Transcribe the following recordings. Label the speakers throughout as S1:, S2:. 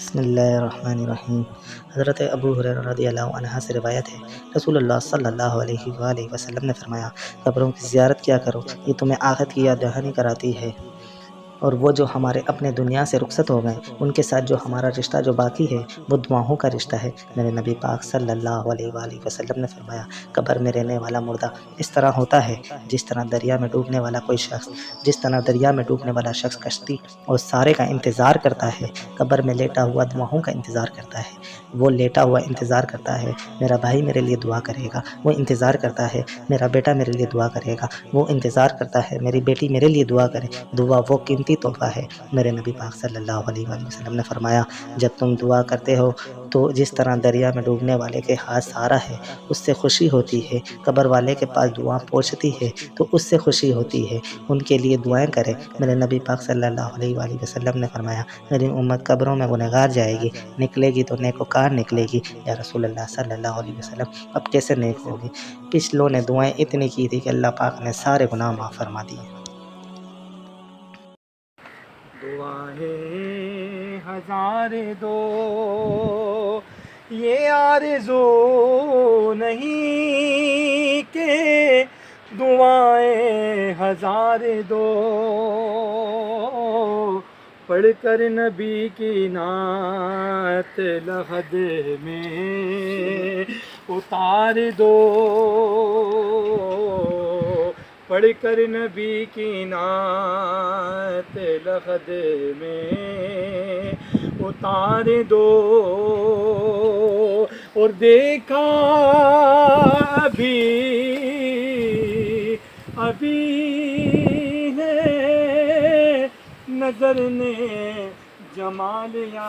S1: بسم اللہ الرحمن الرحیم۔ حضرت ابو ہریرہ رضی اللہ عنہ سے روایت ہے، رسول اللہ صلی اللہ علیہ وآلہ وسلم نے فرمایا، قبروں کی زیارت کیا کرو، یہ تمہیں آخرت کی یاد دہانی کراتی ہے، اور وہ جو ہمارے اپنے دنیا سے رخصت ہو گئے ان کے ساتھ جو ہمارا رشتہ جو باقی ہے وہ دعاؤں کا رشتہ ہے۔ میرے نبی پاک صلی اللہ علیہ وآلہ وسلم نے فرمایا، قبر میں رہنے والا مردہ اس طرح ہوتا ہے جس طرح دریا میں ڈوبنے والا کوئی شخص کشتی اور سارے کا انتظار کرتا ہے، قبر میں لیٹا ہوا دعاؤں کا انتظار کرتا ہے۔ وہ لیٹا ہوا انتظار کرتا ہے، میرا بھائی میرے لیے دعا کرے گا، وہ انتظار کرتا ہے میرا بیٹا میرے لیے دعا کرے گا، وہ انتظار کرتا ہے میری بیٹی میرے لیے دعا کرے۔ دعا وہ قیمتی تحفہ ہے۔ میرے نبی پاک صلی اللہ علیہ وآلہ وسلم نے فرمایا، جب تم دعا کرتے ہو تو جس طرح دریا میں ڈوبنے والے کے ہاتھ سارا ہے اس سے خوشی ہوتی ہے، قبر والے کے پاس دعا پہنچتی ہے تو اس سے خوشی ہوتی ہے، ان کے لیے دعائیں کرے۔ میرے نبی پاک صلی اللہ علیہ وآلہ وسلم نے فرمایا، میری امت قبروں میں گنہگار جائے گی، نکلے گی تو نیکوکار نکلے گی۔ یا رسول اللہ صلی اللہ علیہ وسلم، اب کیسے نیک ہوگی؟ پچھلوں نے دعائیں اتنی کی تھی کہ اللہ پاک نے سارے گناہ معاف فرما دیے۔
S2: دعائیں ہزار دو، یہ آرزو نہیں کہ دعائیں ہزار دو، پڑھ کر نبی کی نعت لحد میں اتار دو، پڑھ کر نبی کی نعت لحد میں اتار دو، اور دیکھا ابھی ہے نظر نے جمال یار،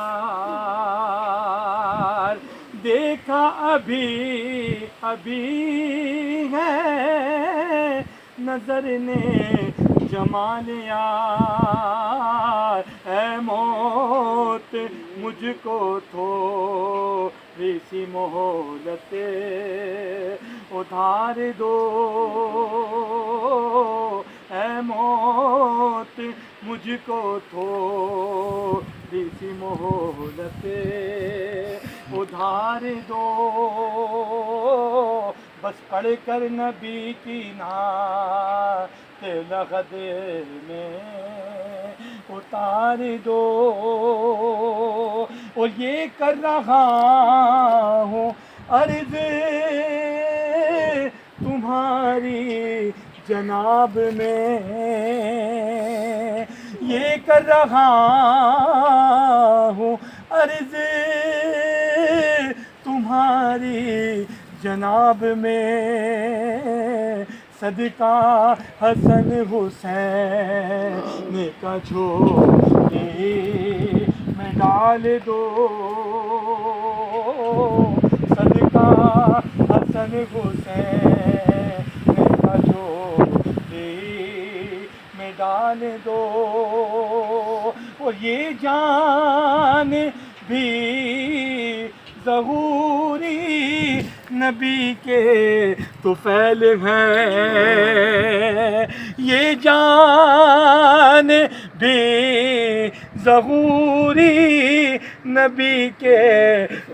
S2: دیکھا ابھی ہے نظر نے جمال یار، اے موت مجھ کو تھوڑی سی مہلت ادھار دو، اے موت مجھ کو تھوڑی سی مہلت ادھار دو، بس پڑھ کر نبی کی نعت لحد میں اتار دو، اور یہ کر رہا ہوں عرض تمہاری جناب میں، یہ کر رہا ہوں عرض تمہاری جناب میں، صدقہ حسن حسین کا جھولی میں ڈال دو، صدقہ حسن حسین کا جھولی میں ڈال دو، اور یہ جان بھی ظہوری نبی کے طفیل ہے، یہ جان بھی ظہوری نبی کے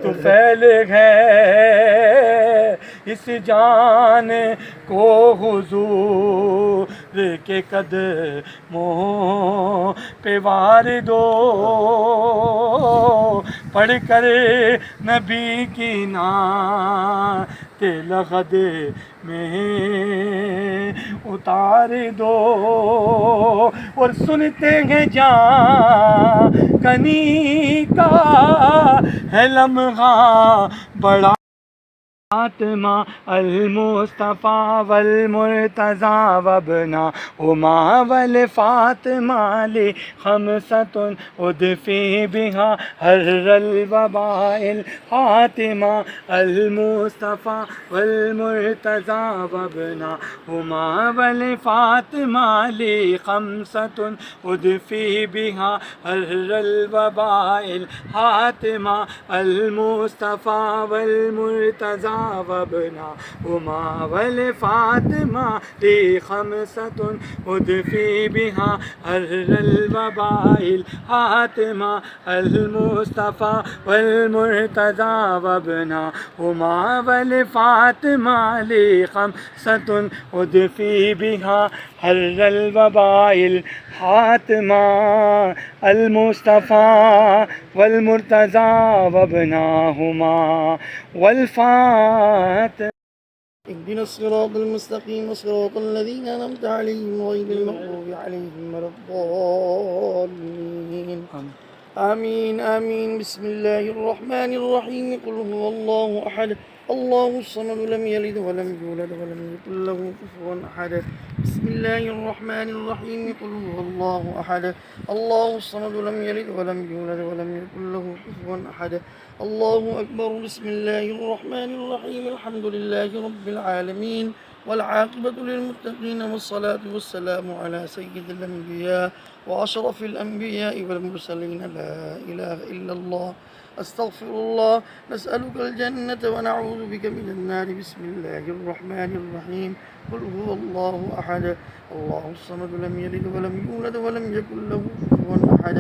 S2: طفیل ہے، اس جان کو حضور کے قدموں پہ وار دو، پڑھ کر نبی کی نعت لحد میں اتار دو، اور سنتے ہیں جان کنی کا ہے لمحہ بڑا، فاطمہ المصطفیٰ والمرتضیٰ وابنہما والفاطمہ لخمسۃ ادفی بہا حر الوباء الحاتمہ، المصطفیٰ والمرتضیٰ وابنہما والفاطمہ لخمسۃ ادفی بہا حر الوباء الحاتمہ، المصطفیٰ والمرتضیٰ وابناهما والفاطمة لي خمسة أدفي بها هر الوباء الحاتمة المصطفى والمرتضى وابناهما والفاطمة لي خمسة أدفي بها هر الوباء الحاتمة المصطفى والمرتضى وابناهما والفاطمة.
S3: اهدنا الصراط المستقيم صراط الذين أنعمت عليهم غير المغضوب عليهم ولا الضالين. آمين آمين. بسم الله الرحمن الرحيم. قل هو الله أحد الله الصمد لم يلد ولم يولد ولم يكن له كفوا أحد. بسم الله الرحمن الرحيم. قل هو الله أحد الله الصمد لم يلد ولم يولد ولم يكن له كفوا أحد. الله أكبر. بسم الله الرحمن الرحيم. الحمد لله رب العالمين والعاقبة للمتقين والصلاة والسلام على سيد الأنبياء وأشرف الأنبياء والمرسلين. لا إله إلا الله أستغفر الله. نسألك الجنة ونعوذ بك من النار. بسم الله الرحمن الرحيم. قل هو الله أحد الله الصمد لم يلد ولم يولد ولم يكن له كفوا أحد.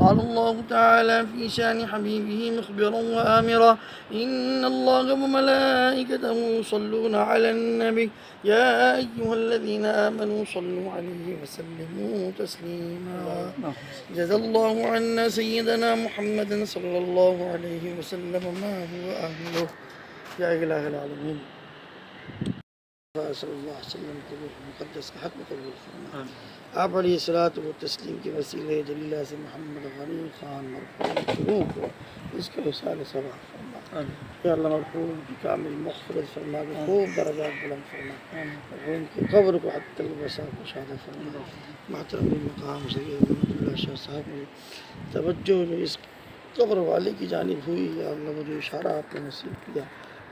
S3: قال الله تعالى في شان حبيبه مخبرا وآمرا إن الله وملائكته يصلون على النبي يا أيها الذين آمنوا صلوا عليه وسلموا تسليما. جزا الله عنا سيدنا محمد صلى الله عليه وسلم ما هو أهله. يا إله العالمين صلی اللہ علیہ وسلم کے روح مقدس کا حق قبول فرما. آپ علیہ الصلاۃ والتسلیم کے وسیلے جلیلہ سے محمد غنی خان مرحوم کی روح کو اس کے وصال ثواب فرما. یا اللہ مرحوم کی کامل مغفرت فرما کے خوب درجات بلند فرما. مرحوم کی قبر کو حتی الوسع کشادہ فرما. محترم مقام سید محمد اللہ شاہ صاحب نے توجہ جو اس قبر والے کی جانب ہوئی یا اللہ وہ جو اشارہ آپ نے نصیب کیا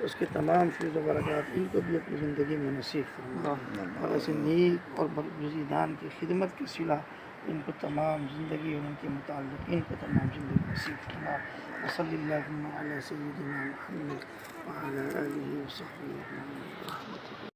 S3: اس کے تمام فیض و برکات ان کو بھی اپنی زندگی میں نصیب فرما. اور ایسے نیک اور برگزیدان کی خدمت کی صلہ ان کو تمام زندگی اور ان کے متعلقین کو تمام زندگی نصیب فرما. صلی اللہ علیہ سیدنا محمد وعلی آلہ وصحبہ اجمعین.